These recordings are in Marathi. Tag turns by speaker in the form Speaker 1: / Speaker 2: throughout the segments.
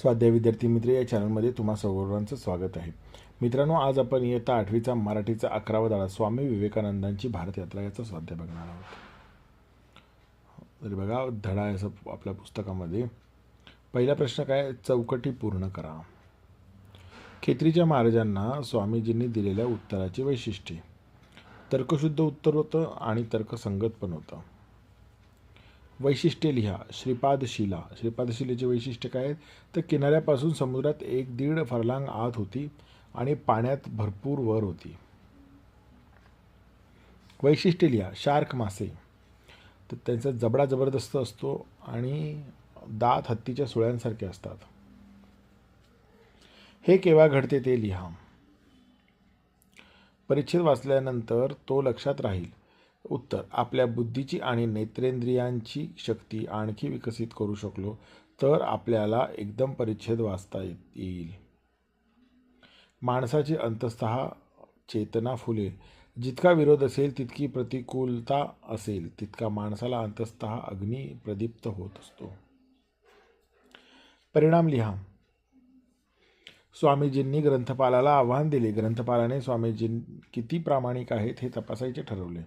Speaker 1: स्वाध्याय विद्यार्थी मित्र या चॅनलमध्ये तुम्हा सर्वांचं स्वागत आहे. मित्रांनो, आज आपण इयत्ता 8वीचा मराठीचा 11वा धडा स्वामी विवेकानंदांची भारत यात्रा याचा स्वाध्याय बघणार आहोत. तरी बघा, धडा असं आपल्या पुस्तकामध्ये पहिला प्रश्न काय, चौकटी पूर्ण करा. खेत्रीच्या महाराजांना स्वामीजींनी दिलेल्या उत्तराची वैशिष्ट्ये. तर्कशुद्ध उत्तर होतं आणि तर्कसंगत पण होतं. वैशिष्ट्ये लिहा. श्रीपादशिला. श्रीपादशिलेचे वैशिष्ट्य काय आहेत तर किनाऱ्यापासून समुद्रात 1-1.5 फर्लांग आत होती आणि पाण्यात भरपूर वर होती. वैशिष्ट्ये लिहा. शार्क मासे, तर त्यांचा जबडा जबरदस्त असतो आणि दात हत्तीच्या सुळ्यांसारखे असतात. हे केव्हा घडते ते लिहा. परिच्छेद वाचल्यानंतर तो लक्षात राहील. उत्तर, आपल्या बुद्धीची आणि नेत्रेंद्रियांची शक्ती आणखी विकसित करू शकलो तर आपल्याला एकदम परिच्छेद वाचता येईल. माणसाची अंतःस्थः चेतना फुलेल. जितका विरोध असेल तितकी प्रतिकूलता असेल तितका माणसाला अंतःस्थः अग्नी प्रदीप्त होत असतो. परिणाम लिहा. स्वामीजींनी ग्रंथपालाला आव्हान दिले. ग्रंथपालाने स्वामीजी किती प्रामाणिक आहेत हे तपासायचे ठरवले.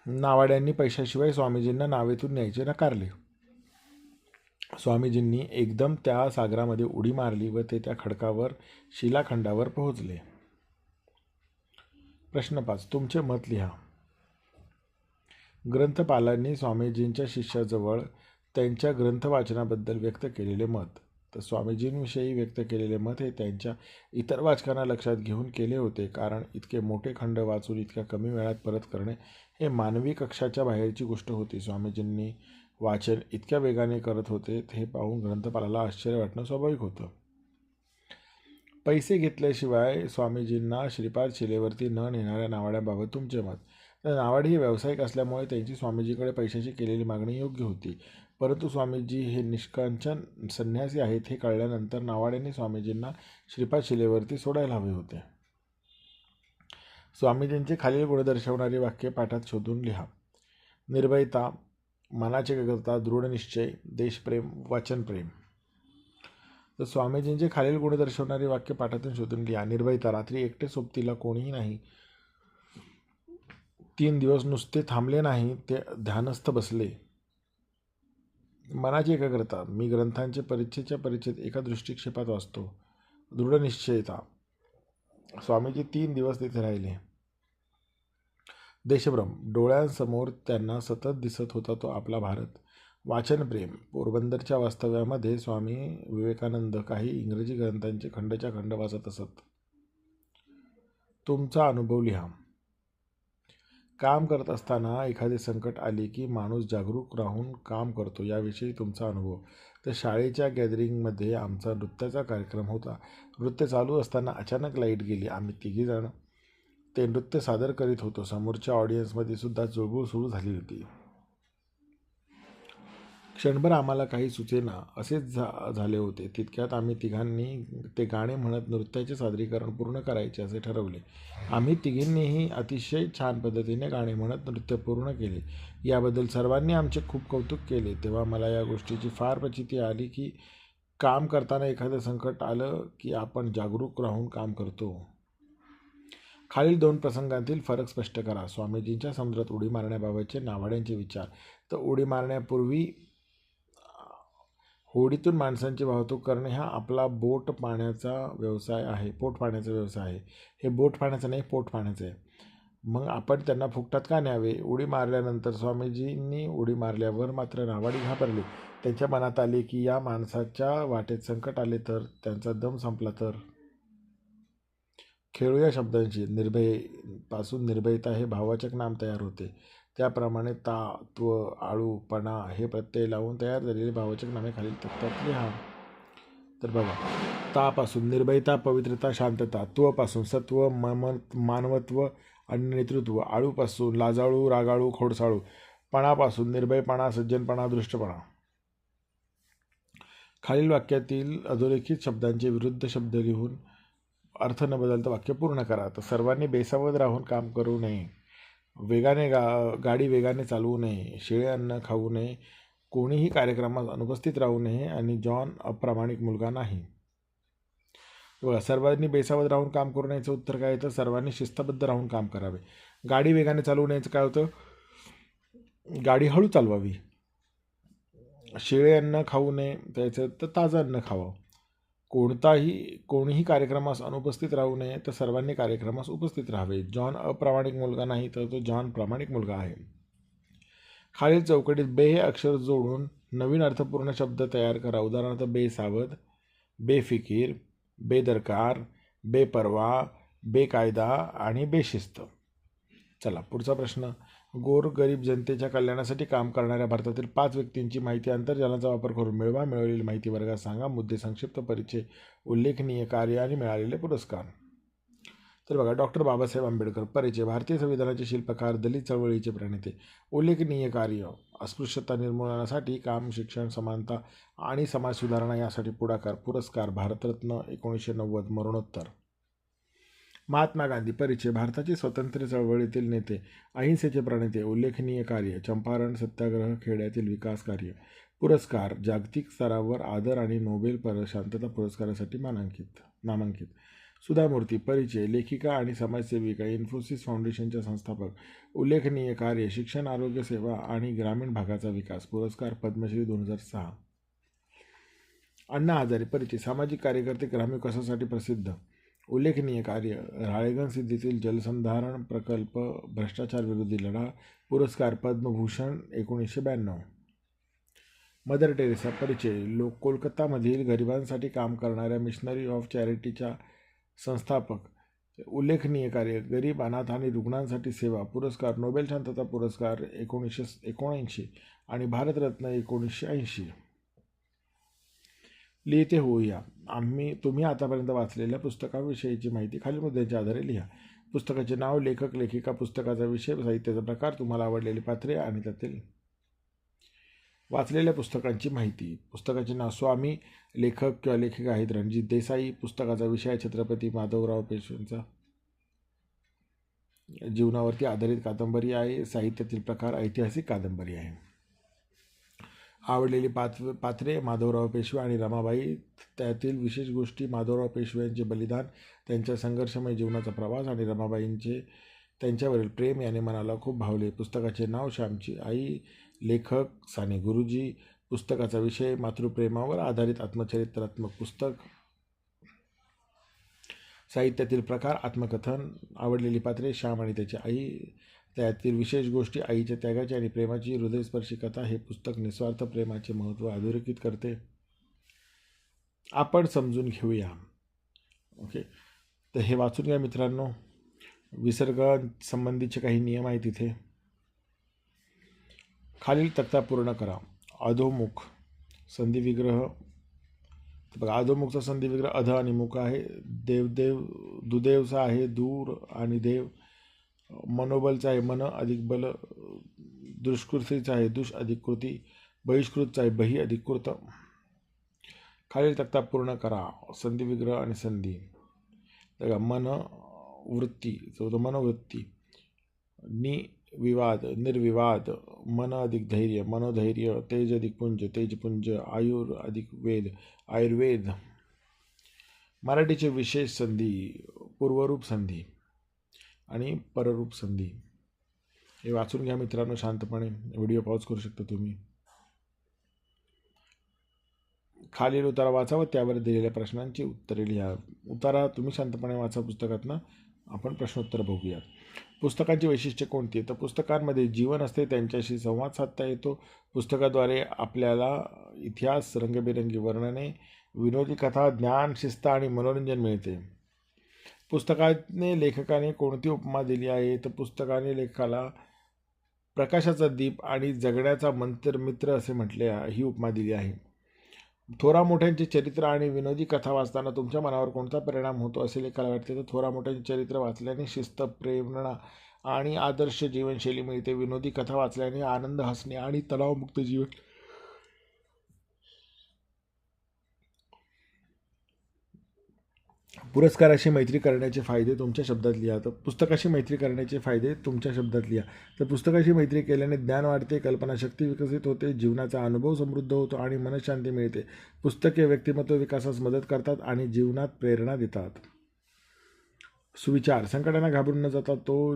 Speaker 1: नावाड्यांनी पैशाशिवाय स्वामीजींना नावेतून न्यायचे नकारले. स्वामीजींनी एकदम त्या सागरामध्ये उडी मारली व ते त्या खडकावर शिलाखंडावर पोहोचले. प्रश्न 5, तुमचे मत लिहा. ग्रंथपालांनी स्वामीजींच्या शिष्याजवळ त्यांच्या ग्रंथवाचनाबद्दल व्यक्त केलेले मत. तर स्वामीजींविषयी व्यक्त केलेले मत हे त्यांच्या इतर वाचकांना लक्षात घेऊन केले होते, कारण इतके मोठे खंड वाचून इतक्या कमी वेळात परत करणे हे मानवी कक्षाच्या बाहेरची गोष्ट होती. स्वामीजींनी वाचन इतक्या वेगाने करत होते हे पाहून ग्रंथपालाला आश्चर्य वाटणं स्वाभाविक होतं. पैसे घेतल्याशिवाय स्वामीजींना श्रीपाद शिलेवरती न नेणाऱ्या नावाड्याबाबत तुमचे मत. तर नावाडी ही व्यावसायिक असल्यामुळे त्यांची स्वामीजीकडे पैशाची केलेली मागणी योग्य होती, परंतु स्वामीजी हे निष्कांचन संन्यासी आहेत हे कळल्यानंतर नावाड्यांनी स्वामीजींना श्रीपाद शिलेवरती सोडायला हवे होते. स्वामीजींचे खालील गुण दर्शवणारी वाक्य पाठात शोधून लिहा. निर्भयता, मनाची एकाग्रता, दृढनिश्चय, देशप्रेम, वचनप्रेम. तर स्वामीजींचे खालील गुण दर्शवणारी वाक्य पाठातून शोधून लिहा. निर्भयता, रात्री एकटे सोबतीला कोणीही नाही. 3 दिवस नुसते थांबले नाही, ते ध्यानस्थ बसले. मनाची एकाग्रता, मी ग्रंथांचे परिच्छेदच्या परिच्छेद एका दृष्टिक्षेपात वाचतो. दृढनिश्चयता, स्वामीजी 3 दिवस तिथे राहिले. देशभ्रम, डोळ्यांसमोर त्यांना सतत दिसत होता तो आपला भारत. वाचनप्रेम, पोरबंदरच्या वास्तव्यामध्ये स्वामी विवेकानंद काही इंग्रजी ग्रंथांचे खंडच्या खंड वाचत असत. तुमचा अनुभव लिहा. काम करत असताना एखादे संकट आले की माणूस जागरूक राहून काम करतो, याविषयी तुमचा अनुभव. तर शाळेच्या गॅदरिंगमध्ये आमचा नृत्याचा कार्यक्रम होता. नृत्य चालू असताना अचानक लाईट गेली. आम्ही तिघीजण ते नृत्य सादर करीत होतो. समोरच्या ऑडियन्समध्ये सुद्धा चुळबुळ सुरू झाली होती. क्षणभर आम्हाला काही सुचेना असेच झाले होते. तितक्यात आम्ही तिघांनी ते गाणे म्हणत नृत्याचे सादरीकरण पूर्ण करायचे असे ठरवले. आम्ही तिघींनीही अतिशय छान पद्धतीने गाणे म्हणत नृत्य पूर्ण केले. याबद्दल सर्वांनी आमचे खूप कौतुक केले. तेव्हा मला या गोष्टीची फार प्रचिती आली की काम करताना एखादं संकट आलं की आपण जागरूक राहून काम करतो. खालील 2 प्रसंगांतील फरक स्पष्ट करा. स्वामीजींच्या समुद्रात उडी मारण्याबाबतचे नावाड्यांचे विचार. तर उडी मारण्यापूर्वी होडीतून माणसांची वाहतूक करणे हा आपला पोट पाण्याचा व्यवसाय आहे. हे बोट पाण्याचं नाही, पोट पाण्याचं आहे. मग आपण त्यांना फुकटात का न्यावे. उडी मारल्यानंतर स्वामीजींनी उडी मारल्यावर मात्र नावाडी घाबरले. त्यांच्या मनात आले की या माणसाच्या वाटेत संकट आले तर, त्यांचा दम संपला तर. खेळूया शब्दांशी. निर्भय पासून निर्भयता हे भाववाचक नाम तयार होते. त्याप्रमाणे ता, त्व, आळू, पणा हे प्रत्यय लावून तयार झालेले भाववाचक नामे खालील तक्त्यात लिहा. तर बघा, तापासून निर्भयता, पवित्रता, शांतता. त्वपासून सत्व, मानवत्व आणि नेतृत्व. आळूपासून लाजाळू, रागाळू, खोडसाळू. पणापासून निर्भयपणा, सज्जनपणा, दृष्टपणा. खालील वाक्यातील अधोरेखित शब्दांचे विरुद्ध शब्द लिहून अर्थ न बदलता वाक्य पूर्ण करा. तर सर्वांनी बेसावध राहून काम करू नये. गाडी वेगाने चालवू नये. शिळे अन्न खाऊ नये. कोणीही कार्यक्रमास अनुपस्थित राहू नये आणि जॉन अप्रामाणिक मुलगा नाही. बघा, सर्वांनी बेसावध राहून काम करू नयेचं उत्तर काय येतं? सर्वांनी शिस्तबद्ध राहून काम करावे. गाडी वेगाने चालवू नयेचं काय होतं? गाडी हळू चालवावी. शिळे अन्न खाऊ नये त्याचं तर ताजं अन्न खावं. कोणीही कार्यक्रमास अनुपस्थित राहू नये तर सर्वांनी कार्यक्रमास उपस्थित राहावे. जॉन अप्रामाणिक मुलगा नाही तर तो जॉन प्रामाणिक मुलगा आहे. खालील चौकटीत बे हे अक्षर जोडून नवीन अर्थपूर्ण शब्द तयार करा. उदाहरणार्थ बेसावध, बेफिकीर, बेदरकार, बेपरवा, बेकायदा आणि बेशिस्त. चला पुढचा प्रश्न. गोरगरीब जनतेच्या कल्याणासाठी काम करणाऱ्या भारतातील 5 व्यक्तींची माहिती आंतरजालाचा वापर करून मिळवा. मिळवलेली माहिती वर्गात सांगा. मुद्दे, संक्षिप्त परिचय, उल्लेखनीय कार्य आणि मिळालेले पुरस्कार. तर बघा, डॉक्टर बाबासाहेब आंबेडकर. परिचय. भारतीय संविधानाचे शिल्पकार, दलित चळवळीचे प्रणेते. उल्लेखनीय कार्य. अस्पृश्यता निर्मूलनासाठी काम, शिक्षण, समानता आणि समाज सुधारणा यासाठी पुढाकार. पुरस्कार. भारतरत्न 1990 मरणोत्तर. महात्मा गांधी. परिचय. भारताचे स्वातंत्र्य चळवळीतील नेते, अहिंसेचे प्रणेते. उल्लेखनीय कार्य. चंपारण सत्याग्रह, खेड्यातील विकास कार्य. पुरस्कार. जागतिक स्तरावर आदर आणि नोबेल शांतता पुरस्कारासाठी नामांकित. सुधा मूर्ती. परिचय. लेखिका आणि समाजसेविका, इन्फोसिस फाउंडेशनच्या संस्थापक. उल्लेखनीय कार्य. शिक्षण, आरोग्य सेवा आणि ग्रामीण भागाचा विकास. पुरस्कार. पद्मश्री 2006. अण्णा हजारे. परिचय. सामाजिक कार्यकर्ते, ग्रामविकासासाठी प्रसिद्ध. उल्लेखनीय कार्य. राळेगण सिद्धीतील जलसंधारण प्रकल्प, भ्रष्टाचार विरोधी लढा. पुरस्कार. पद्मभूषण 1992. Mother Teresa. परिचय. कोलकातामधील गरिबांसाठी काम करणाऱ्या मिशनरी ऑफ चॅरिटीच्या संस्थापक. उल्लेखनीय कार्य. गरीब, अनाथ आणि रुग्णांसाठी सेवा. पुरस्कार. नोबेल शांतता पुरस्कार 1979 आणि भारतरत्न 1980. लिहिते होऊया. तुम्ही आतापर्यंत वाचलेल्या पुस्तकाविषयीची माहिती खालील मुद्द्यांच्या आधारे लिहा. पुस्तकाचे नाव, लेखक, लेखिका, पुस्तकाचा विषय, साहित्याचा प्रकार, तुम्हाला आवडलेली पात्रे आणि त्यातील वाचलेल्या पुस्तकांची माहिती. पुस्तकाचे नाव. स्वामी. लेखक किंवा लेखिका आहेत रणजित देसाई. पुस्तकाचा विषय छत्रपती माधवराव पेशव्यांचा जीवनावरती आधारित कादंबरी आहे. साहित्यातील प्रकार ऐतिहासिक कादंबरी आहे. आवडलेली पात्रे माधवराव पेशवे आणि रमाबाई. त्यातील विशेष गोष्टी. माधवराव पेशवे यांचे बलिदान, त्यांच्या संघर्षमय जीवनाचा प्रवास आणि रमाबाईंचे त्यांच्यावरील प्रेम याने मनाला खूप भावले. पुस्तकाचे नाव. श्यामची आई. लेखक साने गुरुजी. पुस्तकाचा विषय. मातृप्रेमावर आधारित आत्मचरित्रात्मक पुस्तक. साहित्यातील प्रकार. आत्मकथन. आवडलेली पात्रे. श्याम आणि त्याची आई. त्यातील विशेष गोष्टी. आईच्या त्यागाची आणि प्रेमाची हृदयस्पर्शी कथा. हे पुस्तक निस्वार्थ प्रेमाचे महत्त्व अधोरेखित करते. आपण समजून घेऊया. ओके, तर हे वाचून घ्या मित्रांनो. विसर्ग संबंधीचे काही नियम आहेत तिथे. खालील तक्ता पूर्ण करा. अधोमुख संधिविग्रह. बघा, अधोमुखचा संधिविग्रह अध आणि मुख आहे. दुदेवचा आहे दूर आणि देव. मनोबलचा आहे मन अधिक बल. दुष्कृतीचा आहे दुष अधिक कृती. बहिष्कृतचा आहे बही अधिक कृत. खालील तक्ता पूर्ण करा. संधिविग्रह आणि संधी. बघा, मन वृत्ती, मनोवृत्ती. विवाद, निर्विवाद. मन अधिक धैर्य, मनोधैर्य. तेज अधिक पुंज, तेजपुंज. आयुर अधिक वेद, आयुर्वेद. मराठीचे विशेष संधी. पूर्वरूप संधी आणि पररूप संधी. हे वाचून घ्या मित्रांनो शांतपणे. व्हिडिओ पॉज करू शकता तुम्ही. खालील उतारा वाचा व त्यावर दिलेल्या प्रश्नांची उत्तरे लिहा. उतारा तुम्ही शांतपणे वाचा पुस्तकातनं. आपण प्रश्नोत्तर बघूया. पुस्तकांची वैशिष्ट्ये कोणती? तर पुस्तकांमध्ये जीवन असते, त्यांच्याशी संवाद साधता येतो. पुस्तकाद्वारे आपल्याला इतिहास, रंगबिरंगी वर्णने, विनोदी कथा, ज्ञान, शिस्त आणि मनोरंजन मिळते. पुस्तकाने लेखकाने कोणती उपमा दिली आहे? तर पुस्तकाने लेखकाला प्रकाशाचा दीप आणि जगण्याचा मित्र असे म्हटले, ही उपमा दिली आहे. थोरा मोठ्यांचे चरित्र आणि विनोदी कथा वाचताना तुमच्या मनावर कोणता परिणाम होतो असे लेखाला वाटते? तर थोरा मोठ्यांचे चरित्र वाचल्याने शिस्त, प्रेरणा आणि आदर्श जीवनशैली मिळते. विनोदी कथा वाचल्याने आनंद, हसणे आणि तणावमुक्त जीवन. पुरस्काराशी मैत्री करण्याचे फायदे तुमच्या शब्दात लिहा. तर पुस्तकाशी मैत्री करण्याचे फायदे तुमच्या शब्दात लिहा. तर पुस्तकाशी मैत्री केल्याने ज्ञान वाढते, कल्पनाशक्ती विकसित होते, जीवनाचा अनुभव समृद्ध होतो आणि मनःशांती मिळते. पुस्तके व्यक्तिमत्व विकासास मदत करतात आणि जीवनात प्रेरणा देतात. सुविचार. संकटांना घाबरून न जाता तो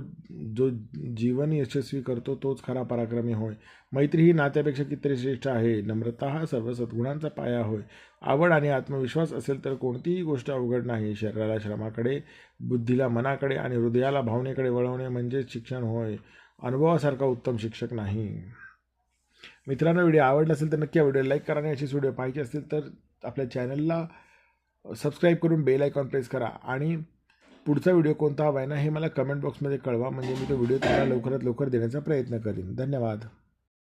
Speaker 1: जो जीवन यशस्वी करतो तोच खरा पराक्रमी होय. मैत्री ही नात्यापेक्षा कितीतरी श्रेष्ठ आहे. नम्रता हा सर्व सद्गुणांचा पाया होय. आवड आणि आत्मविश्वास असेल तर कोणतीही गोष्ट अवघड नाही. शरीराला श्रमाकडे, बुद्धीला मनाकडे आणि हृदयाला भावनेकडे वळवणे म्हणजे शिक्षण होय. अनुभवासारखा उत्तम शिक्षक नाही. मित्रांनो, व्हिडिओ आवडला असेल तर नक्की व्हिडिओ लाईक करा आणि अशीच व्हिडिओ पाहिजे असतील तर आपल्या चॅनलला सबस्क्राईब करून बेल आयकॉन प्रेस करा आणि पुढचा व्हिडिओ कोणता हवा आहे ना हे मला कमेंट बॉक्समध्ये कळवा, म्हणजे मी तो व्हिडिओ तुम्हाला लवकरात लवकर देण्याचा प्रयत्न करीन. धन्यवाद.